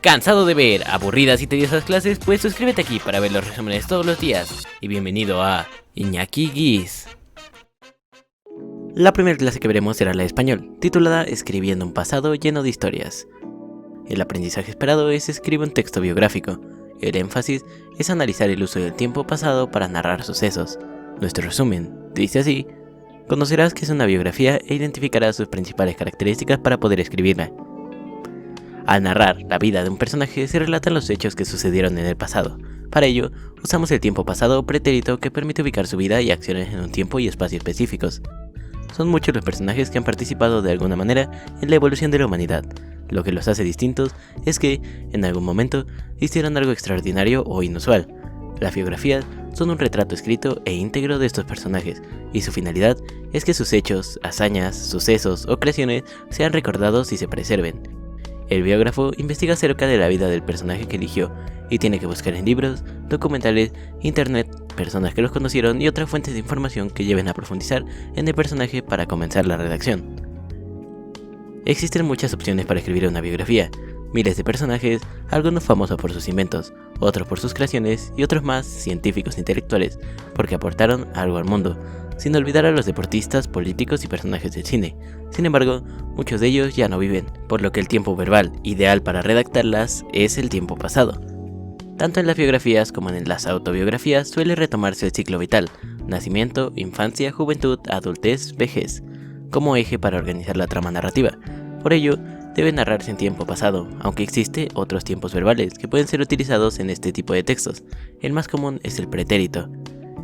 ¿Cansado de ver aburridas y tediosas clases? Pues suscríbete aquí para ver los resúmenes todos los días. Y bienvenido a Iñaki Guis. La primera clase que veremos será la de español, titulada Escribiendo un pasado lleno de historias. El aprendizaje esperado es escribir un texto biográfico. El énfasis es analizar el uso del tiempo pasado para narrar sucesos. Nuestro resumen dice así: conocerás qué es una biografía e identificarás sus principales características para poder escribirla. Al narrar la vida de un personaje se relatan los hechos que sucedieron en el pasado. Para ello, usamos el tiempo pasado pretérito que permite ubicar su vida y acciones en un tiempo y espacio específicos. Son muchos los personajes que han participado de alguna manera en la evolución de la humanidad. Lo que los hace distintos es que, en algún momento, hicieron algo extraordinario o inusual. Las biografías son un retrato escrito e íntegro de estos personajes, y su finalidad es que sus hechos, hazañas, sucesos o creaciones sean recordados y se preserven. El biógrafo investiga acerca de la vida del personaje que eligió y tiene que buscar en libros, documentales, internet, personas que los conocieron y otras fuentes de información que lleven a profundizar en el personaje para comenzar la redacción. Existen muchas opciones para escribir una biografía, miles de personajes, algunos famosos por sus inventos, otros por sus creaciones y otros más científicos e intelectuales, porque aportaron algo al mundo, sin olvidar a los deportistas, políticos y personajes del cine. Sin embargo, muchos de ellos ya no viven, por lo que el tiempo verbal ideal para redactarlas es el tiempo pasado. Tanto en las biografías como en las autobiografías suele retomarse el ciclo vital, nacimiento, infancia, juventud, adultez, vejez, como eje para organizar la trama narrativa. Por ello, debe narrarse en tiempo pasado, aunque existe otros tiempos verbales que pueden ser utilizados en este tipo de textos. El más común es el pretérito.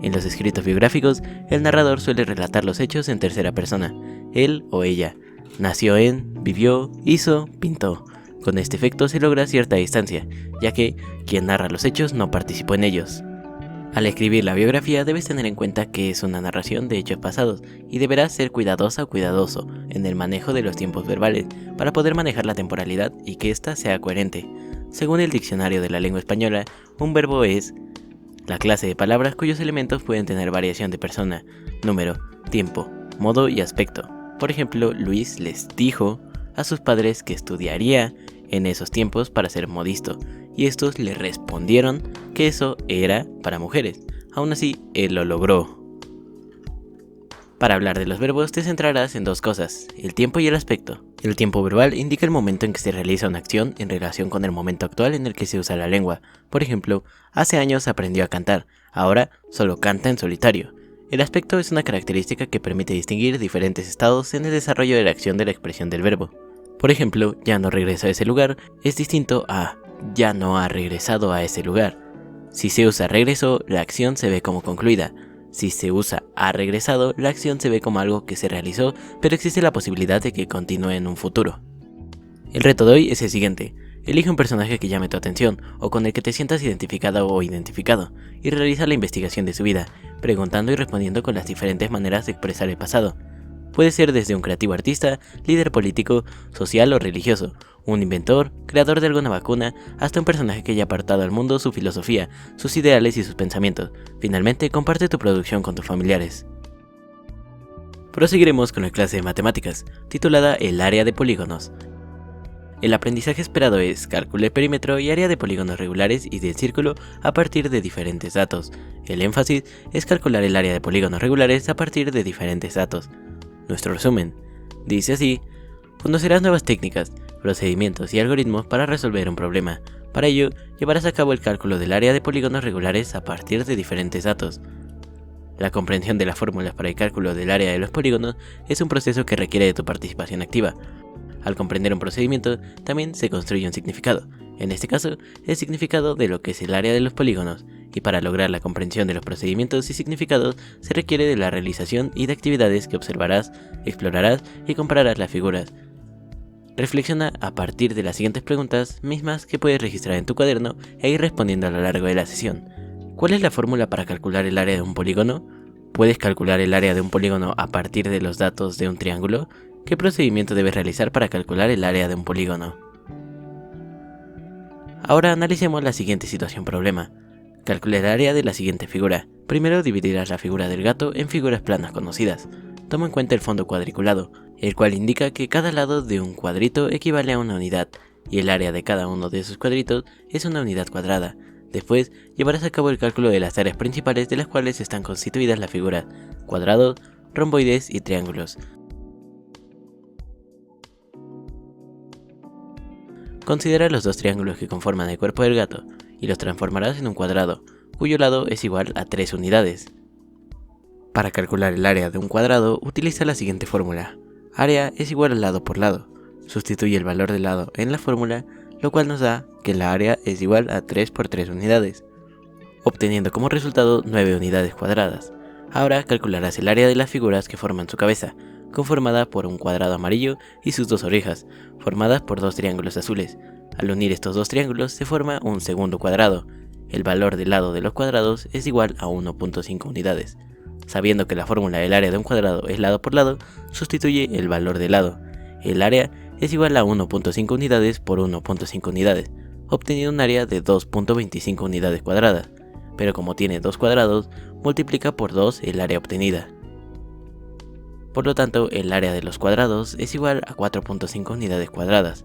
En los escritos biográficos, el narrador suele relatar los hechos en tercera persona, él o ella. Nació en, vivió, hizo, pintó. Con este efecto se logra cierta distancia, ya que quien narra los hechos no participó en ellos. Al escribir la biografía debes tener en cuenta que es una narración de hechos pasados y deberás ser cuidadosa o cuidadoso en el manejo de los tiempos verbales para poder manejar la temporalidad y que ésta sea coherente. Según el diccionario de la lengua española, un verbo es la clase de palabras cuyos elementos pueden tener variación de persona, número, tiempo, modo y aspecto. Por ejemplo, Luis les dijo a sus padres que estudiaría en esos tiempos para ser modisto, y estos le respondieron que eso era para mujeres. Aún así, él lo logró. Para hablar de los verbos te centrarás en dos cosas, el tiempo y el aspecto. El tiempo verbal indica el momento en que se realiza una acción en relación con el momento actual en el que se usa la lengua. Por ejemplo, hace años aprendió a cantar, ahora solo canta en solitario. El aspecto es una característica que permite distinguir diferentes estados en el desarrollo de la acción de la expresión del verbo. Por ejemplo, ya no regresó a ese lugar es distinto a ya no ha regresado a ese lugar. Si se usa regresó, la acción se ve como concluida. Si se usa ha regresado, la acción se ve como algo que se realizó, pero existe la posibilidad de que continúe en un futuro. El reto de hoy es el siguiente: elige un personaje que llame tu atención o con el que te sientas identificada o identificado y realiza la investigación de su vida, preguntando y respondiendo con las diferentes maneras de expresar el pasado. Puede ser desde un creativo artista, líder político, social o religioso, un inventor, creador de alguna vacuna, hasta un personaje que haya apartado al mundo su filosofía, sus ideales y sus pensamientos. Finalmente, comparte tu producción con tus familiares. Proseguiremos con la clase de matemáticas, titulada El área de polígonos. El aprendizaje esperado es cálculo de perímetro y área de polígonos regulares y del círculo a partir de diferentes datos. El énfasis es calcular el área de polígonos regulares a partir de diferentes datos. Nuestro resumen dice así: conocerás nuevas técnicas, procedimientos y algoritmos para resolver un problema. Para ello, llevarás a cabo el cálculo del área de polígonos regulares a partir de diferentes datos. La comprensión de las fórmulas para el cálculo del área de los polígonos es un proceso que requiere de tu participación activa. Al comprender un procedimiento, también se construye un significado, en este caso, el significado de lo que es el área de los polígonos, y para lograr la comprensión de los procedimientos y significados se requiere de la realización y de actividades que observarás, explorarás y compararás las figuras. Reflexiona a partir de las siguientes preguntas, mismas que puedes registrar en tu cuaderno e ir respondiendo a lo largo de la sesión. ¿Cuál es la fórmula para calcular el área de un polígono? ¿Puedes calcular el área de un polígono a partir de los datos de un triángulo? ¿Qué procedimiento debes realizar para calcular el área de un polígono? Ahora analicemos la siguiente situación problema. Calcula el área de la siguiente figura. Primero dividirás la figura del gato en figuras planas conocidas. Toma en cuenta el fondo cuadriculado, el cual indica que cada lado de un cuadrito equivale a una unidad, y el área de cada uno de esos cuadritos es una unidad cuadrada. Después llevarás a cabo el cálculo de las áreas principales de las cuales están constituidas las figuras: cuadrados, romboides y triángulos. Considera los dos triángulos que conforman el cuerpo del gato y los transformarás en un cuadrado, cuyo lado es igual a 3 unidades. Para calcular el área de un cuadrado, utiliza la siguiente fórmula: área es igual al lado por lado. Sustituye el valor del lado en la fórmula, lo cual nos da que la área es igual a 3 por 3 unidades, obteniendo como resultado 9 unidades cuadradas. Ahora calcularás el área de las figuras que forman su cabeza, conformada por un cuadrado amarillo y sus dos orejas, formadas por dos triángulos azules. Al unir estos dos triángulos se forma un segundo cuadrado. El valor del lado de los cuadrados es igual a 1.5 unidades. Sabiendo que la fórmula del área de un cuadrado es lado por lado, sustituye el valor del lado. El área es igual a 1.5 unidades por 1.5 unidades, obteniendo un área de 2.25 unidades cuadradas, pero como tiene dos cuadrados, multiplica por 2 el área obtenida. Por lo tanto, el área de los cuadrados es igual a 4.5 unidades cuadradas.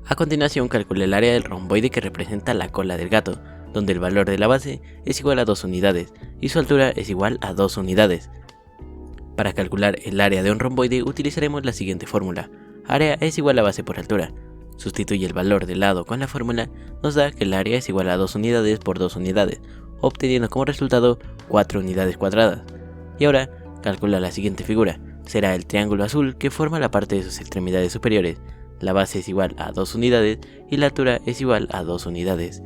A continuación, calcula el área del romboide que representa la cola del gato, donde el valor de la base es igual a 2 unidades y su altura es igual a 2 unidades. Para calcular el área de un romboide utilizaremos la siguiente fórmula: área es igual a base por altura. Sustituye el valor del lado con la fórmula, nos da que el área es igual a 2 unidades por 2 unidades, obteniendo como resultado 4 unidades cuadradas. Y ahora, calcula la siguiente figura: será el triángulo azul que forma la parte de sus extremidades superiores. La base es igual a 2 unidades y la altura es igual a 2 unidades.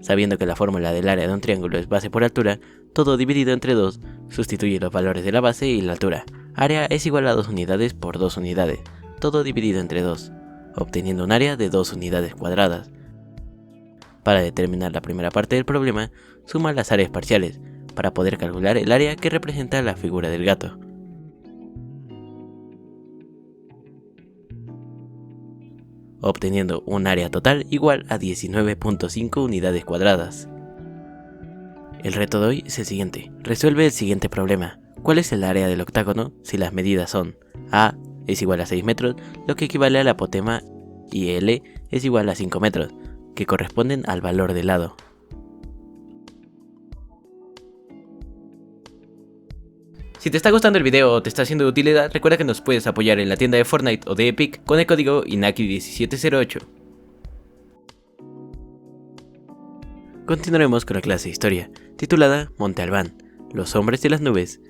Sabiendo que la fórmula del área de un triángulo es base por altura, todo dividido entre 2, sustituye los valores de la base y la altura. Área es igual a 2 unidades por 2 unidades, todo dividido entre 2, obteniendo un área de 2 unidades cuadradas. Para determinar la primera parte del problema, suma las áreas parciales, para poder calcular el área que representa la figura del gato. Obteniendo un área total igual a 19.5 unidades cuadradas. El reto de hoy es el siguiente: resuelve el siguiente problema. ¿Cuál es el área del octágono si las medidas son A es igual a 6 metros, lo que equivale al apotema, y L es igual a 5 metros, que corresponden al valor del lado? Si te está gustando el video o te está siendo de utilidad, recuerda que nos puedes apoyar en la tienda de Fortnite o de Epic con el código INAKI1708. Continuaremos con la clase de historia, titulada Monte Albán, los hombres de las nubes.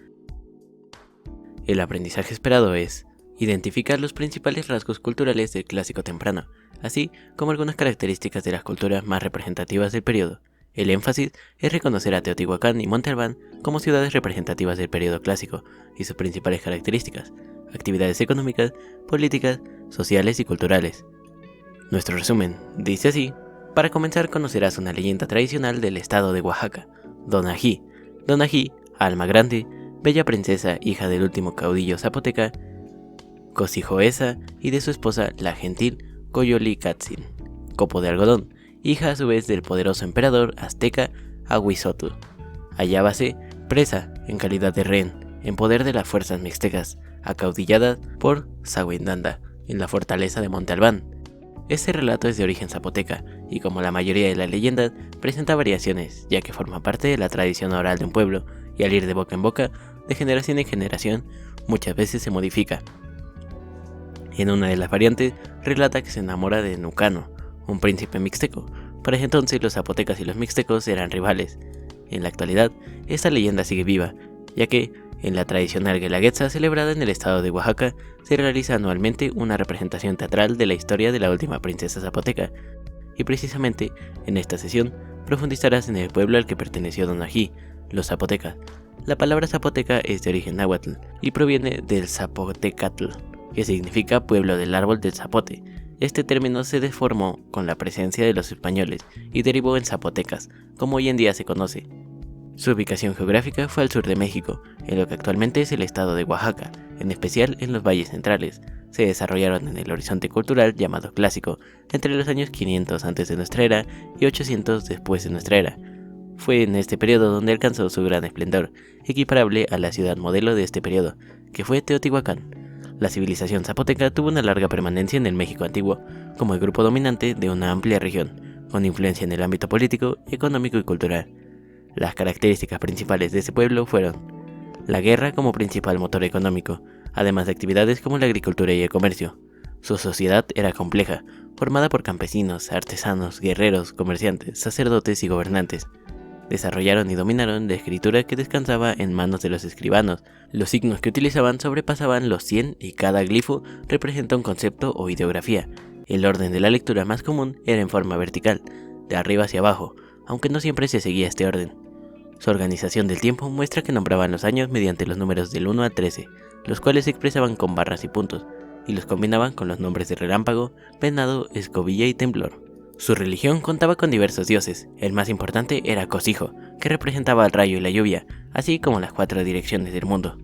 El aprendizaje esperado es identificar los principales rasgos culturales del clásico temprano, así como algunas características de las culturas más representativas del periodo. El énfasis es reconocer a Teotihuacán y Monte Albán como ciudades representativas del periodo clásico y sus principales características, actividades económicas, políticas, sociales y culturales. Nuestro resumen dice así: para comenzar, conocerás una leyenda tradicional del estado de Oaxaca, Donají. Donají, alma grande, bella princesa, hija del último caudillo zapoteca, Cosijoesa, y de su esposa, la gentil Coyolicatzin, copo de algodón, hija a su vez del poderoso emperador azteca Ahuizotl. Hallábase presa en calidad de rehén en poder de las fuerzas mixtecas, acaudillada por Zahuindanda en la fortaleza de Monte Albán. Este relato es de origen zapoteca y, como la mayoría de las leyendas, presenta variaciones, ya que forma parte de la tradición oral de un pueblo y al ir de boca en boca, de generación en generación, muchas veces se modifica. En una de las variantes relata que se enamora de Nucano, un príncipe mixteco. Para ese entonces los zapotecas y los mixtecos eran rivales. En la actualidad, esta leyenda sigue viva, ya que en la tradicional Guelaguetza celebrada en el estado de Oaxaca se realiza anualmente una representación teatral de la historia de la última princesa zapoteca, y precisamente en esta sesión profundizarás en el pueblo al que perteneció Donají, los zapotecas. La palabra zapoteca es de origen náhuatl y proviene del zapotecatl, que significa pueblo del árbol del zapote. Este término se deformó con la presencia de los españoles y derivó en zapotecas, como hoy en día se conoce. Su ubicación geográfica fue al sur de México, en lo que actualmente es el estado de Oaxaca, en especial en los valles centrales. Se desarrollaron en el horizonte cultural llamado clásico, entre los años 500 antes de nuestra era y 800 después de nuestra era. Fue en este periodo donde alcanzó su gran esplendor, equiparable a la ciudad modelo de este periodo, que fue Teotihuacán. La civilización zapoteca tuvo una larga permanencia en el México antiguo, como el grupo dominante de una amplia región, con influencia en el ámbito político, económico y cultural. Las características principales de ese pueblo fueron la guerra como principal motor económico, además de actividades como la agricultura y el comercio. Su sociedad era compleja, formada por campesinos, artesanos, guerreros, comerciantes, sacerdotes y gobernantes. Desarrollaron y dominaron la escritura que descansaba en manos de los escribanos. Los signos que utilizaban sobrepasaban los 100 y cada glifo representa un concepto o ideografía. El orden de la lectura más común era en forma vertical, de arriba hacia abajo, aunque no siempre se seguía este orden. Su organización del tiempo muestra que nombraban los años mediante los números del 1 a 13, los cuales se expresaban con barras y puntos, y los combinaban con los nombres de relámpago, venado, escobilla y temblor. Su religión contaba con diversos dioses. El más importante era Cosijo, que representaba el rayo y la lluvia, así como las 4 direcciones del mundo.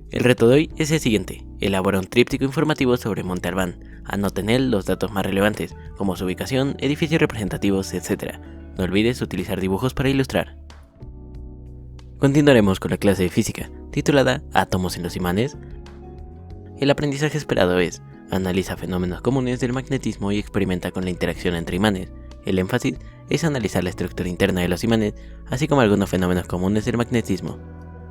El reto de hoy es el siguiente: elabora un tríptico informativo sobre Monte Albán. Anota en él los datos más relevantes, como su ubicación, edificios representativos, etc. No olvides utilizar dibujos para ilustrar. Continuaremos con la clase de física, titulada Átomos en los imanes. El aprendizaje esperado es: analiza fenómenos comunes del magnetismo y experimenta con la interacción entre imanes. El énfasis es analizar la estructura interna de los imanes, así como algunos fenómenos comunes del magnetismo.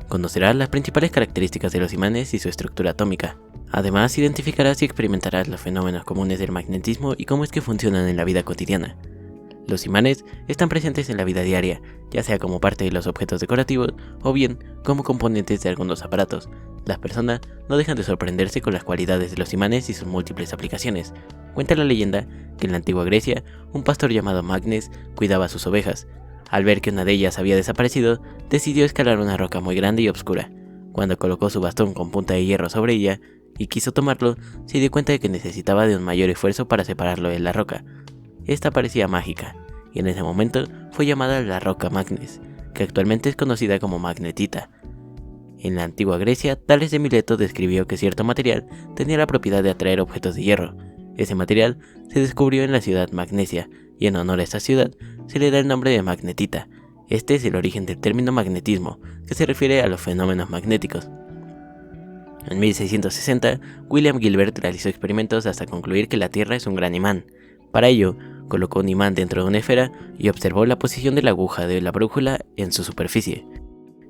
Conocerás las principales características de los imanes y su estructura atómica. Además, identificarás y experimentarás los fenómenos comunes del magnetismo y cómo es que funcionan en la vida cotidiana. Los imanes están presentes en la vida diaria, ya sea como parte de los objetos decorativos o bien como componentes de algunos aparatos. Las personas no dejan de sorprenderse con las cualidades de los imanes y sus múltiples aplicaciones. Cuenta la leyenda que en la antigua Grecia, un pastor llamado Magnes cuidaba sus ovejas. Al ver que una de ellas había desaparecido, decidió escalar una roca muy grande y oscura. Cuando colocó su bastón con punta de hierro sobre ella y quiso tomarlo, se dio cuenta de que necesitaba de un mayor esfuerzo para separarlo de la roca. Esta parecía mágica, y en ese momento fue llamada la roca Magnes, que actualmente es conocida como magnetita. En la antigua Grecia, Tales de Mileto describió que cierto material tenía la propiedad de atraer objetos de hierro. Ese material se descubrió en la ciudad Magnesia, y en honor a esta ciudad se le da el nombre de magnetita. Este es el origen del término magnetismo, que se refiere a los fenómenos magnéticos. En 1660, William Gilbert realizó experimentos hasta concluir que la Tierra es un gran imán. Para ello, colocó un imán dentro de una esfera y observó la posición de la aguja de la brújula en su superficie.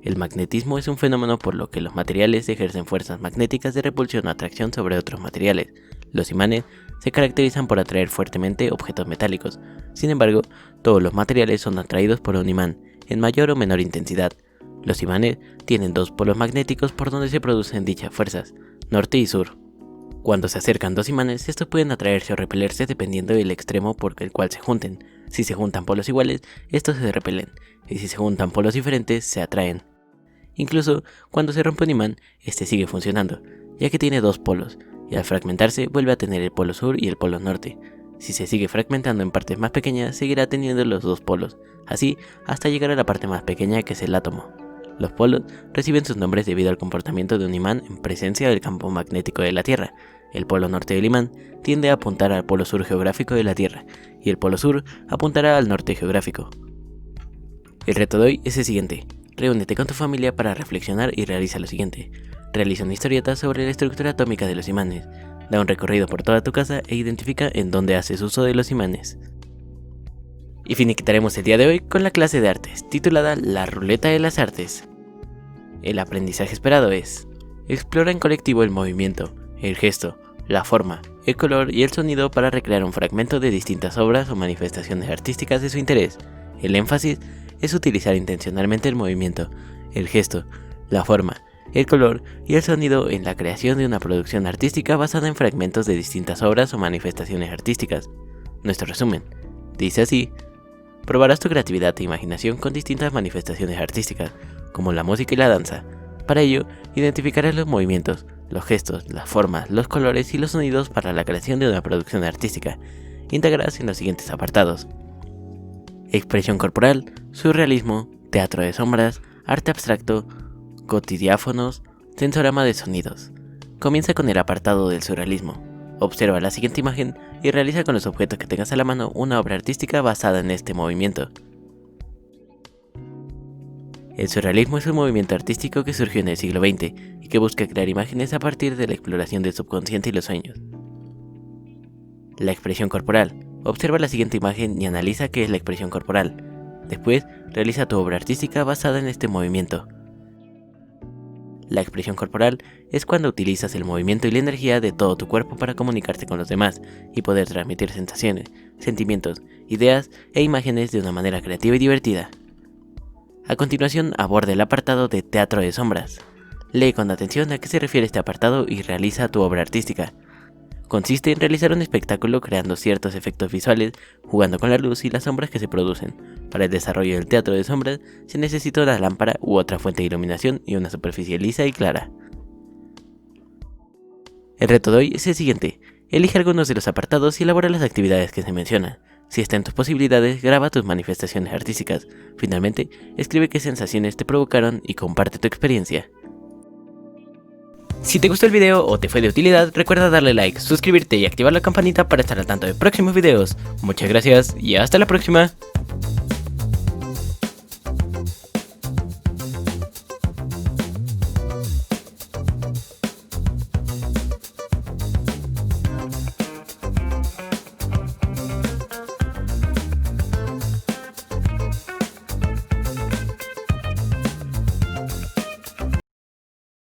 El magnetismo es un fenómeno por lo que los materiales ejercen fuerzas magnéticas de repulsión o atracción sobre otros materiales. Los imanes se caracterizan por atraer fuertemente objetos metálicos. Sin embargo, todos los materiales son atraídos por un imán, en mayor o menor intensidad. Los imanes tienen 2 polos magnéticos por donde se producen dichas fuerzas, norte y sur. Cuando se acercan 2 imanes, estos pueden atraerse o repelerse dependiendo del extremo por el cual se junten. Si se juntan polos iguales, estos se repelen, y si se juntan polos diferentes, se atraen. Incluso cuando se rompe un imán, este sigue funcionando, ya que tiene 2 polos, y al fragmentarse vuelve a tener el polo sur y el polo norte. Si se sigue fragmentando en partes más pequeñas, seguirá teniendo los 2 polos, así hasta llegar a la parte más pequeña que es el átomo. Los polos reciben sus nombres debido al comportamiento de un imán en presencia del campo magnético de la Tierra. El polo norte del imán tiende a apuntar al polo sur geográfico de la Tierra, y el polo sur apuntará al norte geográfico. El reto de hoy es el siguiente: reúnete con tu familia para reflexionar y realiza lo siguiente. Realiza una historieta sobre la estructura atómica de los imanes. Da un recorrido por toda tu casa e identifica en dónde haces uso de los imanes. Y finiquitaremos el día de hoy con la clase de artes, titulada La Ruleta de las Artes. El aprendizaje esperado es: explora en colectivo el movimiento, el gesto, la forma, el color y el sonido para recrear un fragmento de distintas obras o manifestaciones artísticas de su interés. El énfasis es utilizar intencionalmente el movimiento, el gesto, la forma, el color y el sonido en la creación de una producción artística basada en fragmentos de distintas obras o manifestaciones artísticas. Nuestro resumen dice así: probarás tu creatividad e imaginación con distintas manifestaciones artísticas, como la música y la danza. Para ello, identificarás los movimientos, los gestos, las formas, los colores y los sonidos para la creación de una producción artística. Integrarás en los siguientes apartados: expresión corporal, surrealismo, teatro de sombras, arte abstracto, cotidiáfonos, sensorama de sonidos. Comienza con el apartado del surrealismo. Observa la siguiente imagen y realiza con los objetos que tengas a la mano una obra artística basada en este movimiento. El surrealismo es un movimiento artístico que surgió en el siglo XX y que busca crear imágenes a partir de la exploración del subconsciente y los sueños. La expresión corporal. Observa la siguiente imagen y analiza qué es la expresión corporal. Después, realiza tu obra artística basada en este movimiento. La expresión corporal es cuando utilizas el movimiento y la energía de todo tu cuerpo para comunicarte con los demás y poder transmitir sensaciones, sentimientos, ideas e imágenes de una manera creativa y divertida. A continuación, aborda el apartado de teatro de sombras. Lee con atención a qué se refiere este apartado y realiza tu obra artística. Consiste en realizar un espectáculo creando ciertos efectos visuales, jugando con la luz y las sombras que se producen. Para el desarrollo del teatro de sombras se necesita una lámpara u otra fuente de iluminación y una superficie lisa y clara. El reto de hoy es el siguiente: elige algunos de los apartados y elabora las actividades que se mencionan. Si está en tus posibilidades, graba tus manifestaciones artísticas. Finalmente, escribe qué sensaciones te provocaron y comparte tu experiencia. Si te gustó el video o te fue de utilidad, recuerda darle like, suscribirte y activar la campanita para estar al tanto de próximos videos. Muchas gracias y hasta la próxima.